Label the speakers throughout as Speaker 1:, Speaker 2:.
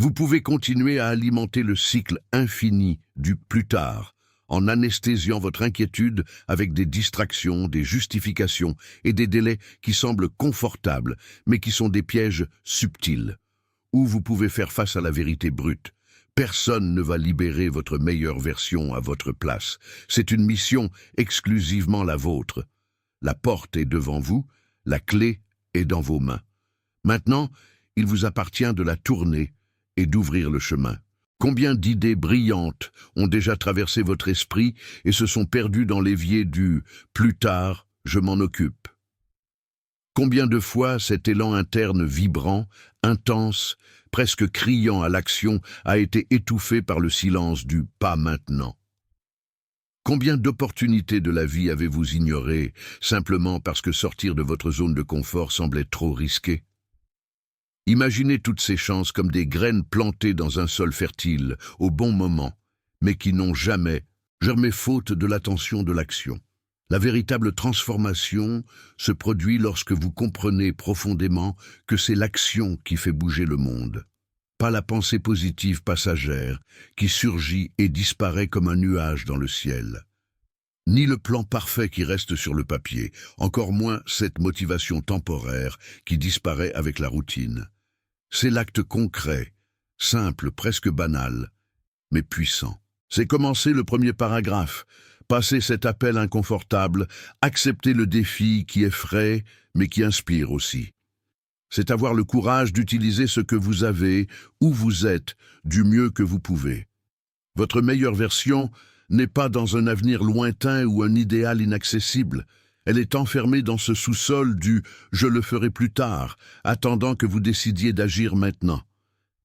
Speaker 1: Vous pouvez continuer à alimenter le cycle infini du plus tard, en anesthésiant votre inquiétude avec des distractions, des justifications et des délais qui semblent confortables, mais qui sont des pièges subtils. Ou vous pouvez faire face à la vérité brute. Personne ne va libérer votre meilleure version à votre place. C'est une mission exclusivement la vôtre. La porte est devant vous, la clé est dans vos mains. Maintenant, il vous appartient de la tourner et d'ouvrir le chemin. Combien d'idées brillantes ont déjà traversé votre esprit et se sont perdues dans l'évier du « plus tard, je m'en occupe ». Combien de fois cet élan interne vibrant, intense, presque criant à l'action a été étouffé par le silence du « pas maintenant ». Combien d'opportunités de la vie avez-vous ignorées simplement parce que sortir de votre zone de confort semblait trop risqué? Imaginez toutes ces chances comme des graines plantées dans un sol fertile, au bon moment, mais qui n'ont jamais germé faute de l'attention de l'action. La véritable transformation se produit lorsque vous comprenez profondément que c'est l'action qui fait bouger le monde. Pas la pensée positive passagère qui surgit et disparaît comme un nuage dans le ciel. Ni le plan parfait qui reste sur le papier, encore moins cette motivation temporaire qui disparaît avec la routine. C'est l'acte concret, simple, presque banal, mais puissant. C'est commencer le premier paragraphe, passer cet appel inconfortable, accepter le défi qui effraie, mais qui inspire aussi. C'est avoir le courage d'utiliser ce que vous avez, où vous êtes, du mieux que vous pouvez. Votre meilleure version n'est pas dans un avenir lointain ou un idéal inaccessible. Elle est enfermée dans ce sous-sol du « je le ferai plus tard », attendant que vous décidiez d'agir maintenant.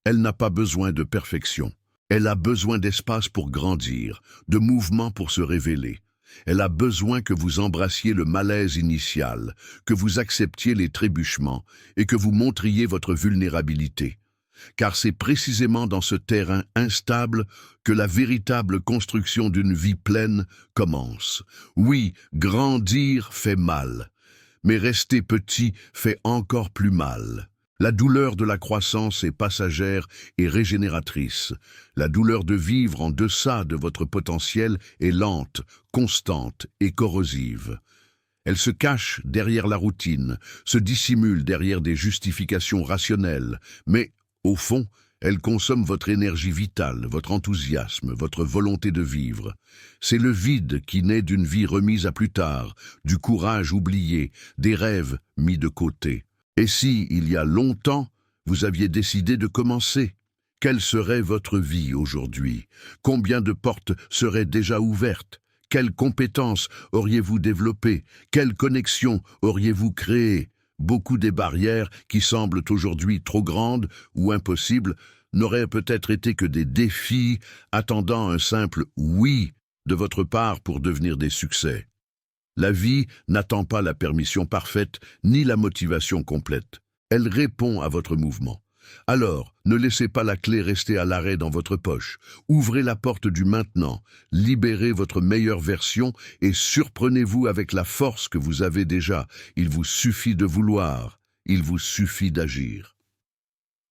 Speaker 1: Elle n'a pas besoin de perfection. Elle a besoin d'espace pour grandir, de mouvement pour se révéler. Elle a besoin que vous embrassiez le malaise initial, que vous acceptiez les trébuchements et que vous montriez votre vulnérabilité. Car c'est précisément dans ce terrain instable que la véritable construction d'une vie pleine commence. Oui, grandir fait mal, mais rester petit fait encore plus mal. La douleur de la croissance est passagère et régénératrice. La douleur de vivre en deçà de votre potentiel est lente, constante et corrosive. Elle se cache derrière la routine, se dissimule derrière des justifications rationnelles, mais, au fond, elle consomme votre énergie vitale, votre enthousiasme, votre volonté de vivre. C'est le vide qui naît d'une vie remise à plus tard, du courage oublié, des rêves mis de côté. Et si, il y a longtemps, vous aviez décidé de commencer, quelle serait votre vie aujourd'hui? Combien de portes seraient déjà ouvertes? Quelles compétences auriez-vous développées? Quelles connexions auriez-vous créées? Beaucoup des barrières qui semblent aujourd'hui trop grandes ou impossibles n'auraient peut-être été que des défis attendant un simple « oui » de votre part pour devenir des succès. La vie n'attend pas la permission parfaite ni la motivation complète. Elle répond à votre mouvement. Alors, ne laissez pas la clé rester à l'arrêt dans votre poche. Ouvrez la porte du maintenant, libérez votre meilleure version et surprenez-vous avec la force que vous avez déjà. Il vous suffit de vouloir, il vous suffit d'agir.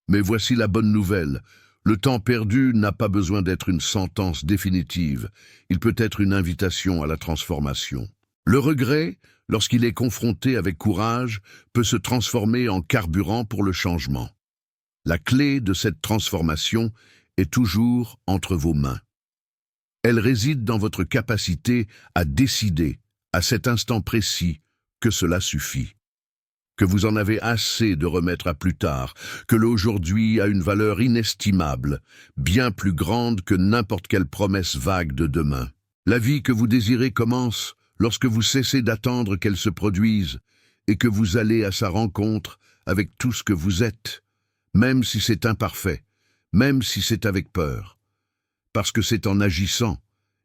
Speaker 1: Mais voici la bonne nouvelle. Le temps perdu n'a pas besoin d'être une sentence définitive. Il peut être une invitation à la transformation. Le regret, lorsqu'il est confronté avec courage, peut se transformer en carburant pour le changement. La clé de cette transformation est toujours entre vos mains. Elle réside dans votre capacité à décider, à cet instant précis, que cela suffit. Que vous en avez assez de remettre à plus tard, que l'aujourd'hui a une valeur inestimable, bien plus grande que n'importe quelle promesse vague de demain. La vie que vous désirez commence lorsque vous cessez d'attendre qu'elle se produise et que vous allez à sa rencontre avec tout ce que vous êtes, même si c'est imparfait, même si c'est avec peur. Parce que c'est en agissant,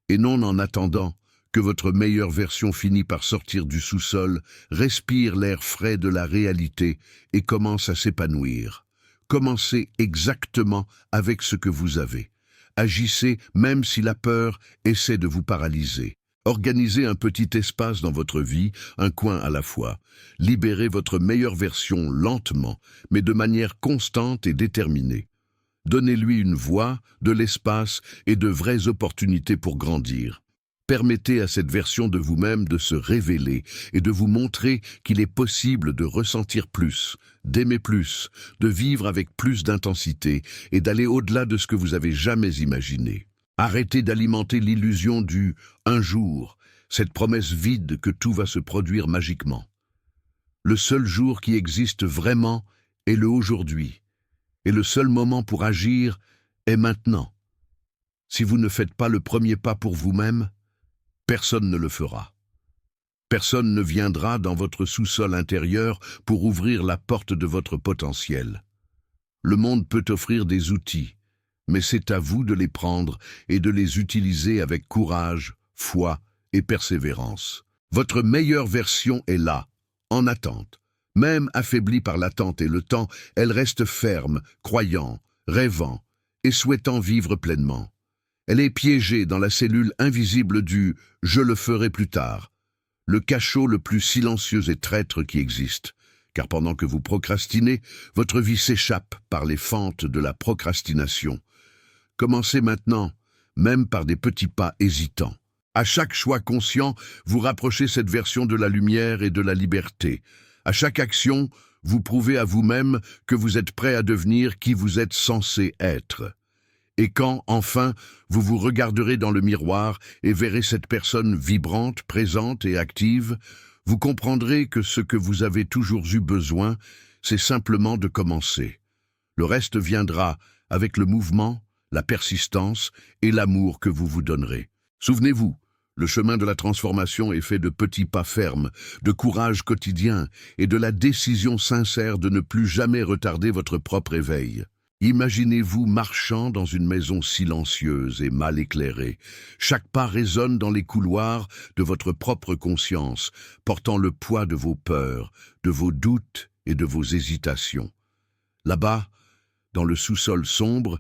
Speaker 1: et non en attendant, que votre meilleure version finit par sortir du sous-sol, respire l'air frais de la réalité et commence à s'épanouir. Commencez exactement avec ce que vous avez. Agissez même si la peur essaie de vous paralyser. Organisez un petit espace dans votre vie, un coin à la fois. Libérez votre meilleure version lentement, mais de manière constante et déterminée. Donnez-lui une voix, de l'espace et de vraies opportunités pour grandir. Permettez à cette version de vous-même de se révéler et de vous montrer qu'il est possible de ressentir plus, d'aimer plus, de vivre avec plus d'intensité et d'aller au-delà de ce que vous avez jamais imaginé. Arrêtez d'alimenter l'illusion du « un jour », cette promesse vide que tout va se produire magiquement. Le seul jour qui existe vraiment est le aujourd'hui, et le seul moment pour agir est maintenant. Si vous ne faites pas le premier pas pour vous-même, personne ne le fera. Personne ne viendra dans votre sous-sol intérieur pour ouvrir la porte de votre potentiel. Le monde peut offrir des outils, mais c'est à vous de les prendre et de les utiliser avec courage, foi et persévérance. Votre meilleure version est là, en attente. Même affaiblie par l'attente et le temps, elle reste ferme, croyant, rêvant et souhaitant vivre pleinement. Elle est piégée dans la cellule invisible du « je le ferai plus tard », le cachot le plus silencieux et traître qui existe. Car pendant que vous procrastinez, votre vie s'échappe par les fentes de la procrastination. Commencez maintenant, même par des petits pas hésitants. À chaque choix conscient, vous rapprochez cette version de la lumière et de la liberté. À chaque action, vous prouvez à vous-même que vous êtes prêt à devenir qui vous êtes censé être. Et quand, enfin, vous vous regarderez dans le miroir et verrez cette personne vibrante, présente et active, vous comprendrez que ce que vous avez toujours eu besoin, c'est simplement de commencer. Le reste viendra avec le mouvement, la persistance et l'amour que vous vous donnerez. Souvenez-vous, le chemin de la transformation est fait de petits pas fermes, de courage quotidien et de la décision sincère de ne plus jamais retarder votre propre éveil. Imaginez-vous marchant dans une maison silencieuse et mal éclairée. Chaque pas résonne dans les couloirs de votre propre conscience, portant le poids de vos peurs, de vos doutes et de vos hésitations. Là-bas, dans le sous-sol sombre,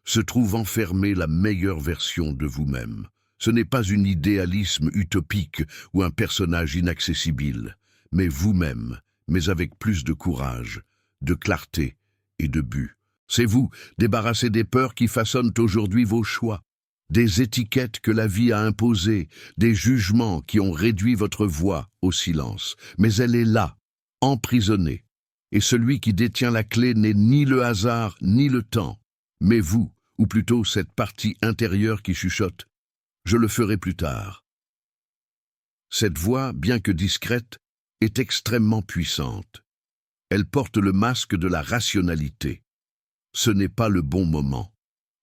Speaker 1: se trouve enfermée la meilleure version de vous-même. Ce n'est pas un idéalisme utopique ou un personnage inaccessible, mais vous-même, mais avec plus de courage, de clarté et de but. C'est vous, débarrassé des peurs qui façonnent aujourd'hui vos choix, des étiquettes que la vie a imposées, des jugements qui ont réduit votre voix au silence. Mais elle est là, emprisonnée. Et celui qui détient la clé n'est ni le hasard ni le temps, mais vous, ou plutôt cette partie intérieure qui chuchote. Je le ferai plus tard. Cette voix, bien que discrète, est extrêmement puissante. Elle porte le masque de la rationalité. Ce n'est pas le bon moment.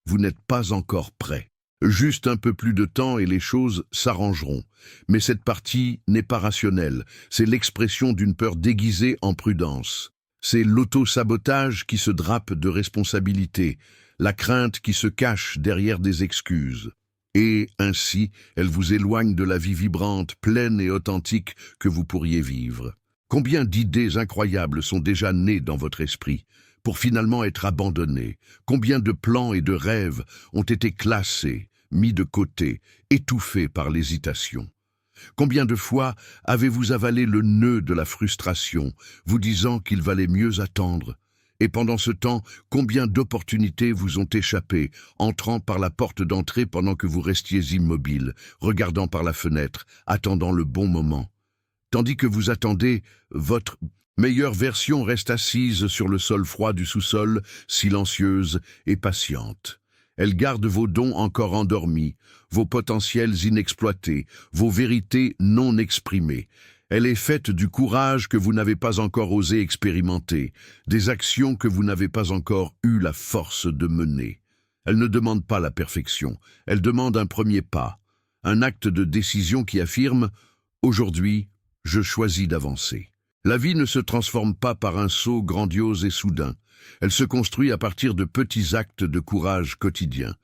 Speaker 1: Vous n'êtes pas encore prêt. Juste un peu plus de temps et les choses s'arrangeront. Mais cette partie n'est pas rationnelle. C'est l'expression d'une peur déguisée en prudence. C'est l'auto-sabotage qui se drape de responsabilité, la crainte qui se cache derrière des excuses. Et, ainsi, elle vous éloigne de la vie vibrante, pleine et authentique que vous pourriez vivre. Combien d'idées incroyables sont déjà nées dans votre esprit, pour finalement être abandonnées? Combien de plans et de rêves ont été classés, mis de côté, étouffés par l'hésitation? Combien de fois avez-vous avalé le nœud de la frustration, vous disant qu'il valait mieux attendre? Et pendant ce temps, combien d'opportunités vous ont échappé, entrant par la porte d'entrée pendant que vous restiez immobile, regardant par la fenêtre, attendant le bon moment? Tandis que vous attendez, votre meilleure version reste assise sur le sol froid du sous-sol, silencieuse et patiente. Elle garde vos dons encore endormis, vos potentiels inexploités, vos vérités non exprimées. Elle est faite du courage que vous n'avez pas encore osé expérimenter, des actions que vous n'avez pas encore eu la force de mener. Elle ne demande pas la perfection, elle demande un premier pas, un acte de décision qui affirme « Aujourd'hui, je choisis d'avancer ». La vie ne se transforme pas par un saut grandiose et soudain. Elle se construit à partir de petits actes de courage quotidien.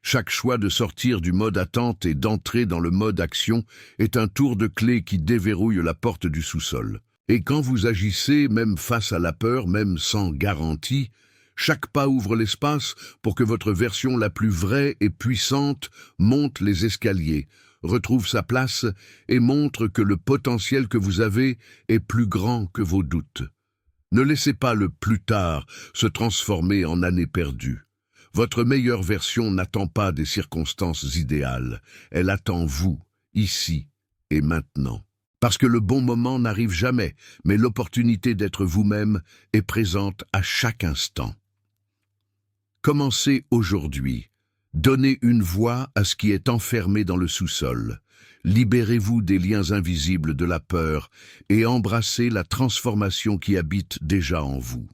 Speaker 1: Chaque choix de sortir du mode attente et d'entrer dans le mode action est un tour de clé qui déverrouille la porte du sous-sol. Et quand vous agissez, même face à la peur, même sans garantie, chaque pas ouvre l'espace pour que votre version la plus vraie et puissante monte les escaliers, retrouve sa place et montre que le potentiel que vous avez est plus grand que vos doutes. Ne laissez pas le plus tard se transformer en années perdues. Votre meilleure version n'attend pas des circonstances idéales, elle attend vous, ici et maintenant. Parce que le bon moment n'arrive jamais, mais l'opportunité d'être vous-même est présente à chaque instant. Commencez aujourd'hui. Donnez une voix à ce qui est enfermé dans le sous-sol. Libérez-vous des liens invisibles de la peur et embrassez la transformation qui habite déjà en vous.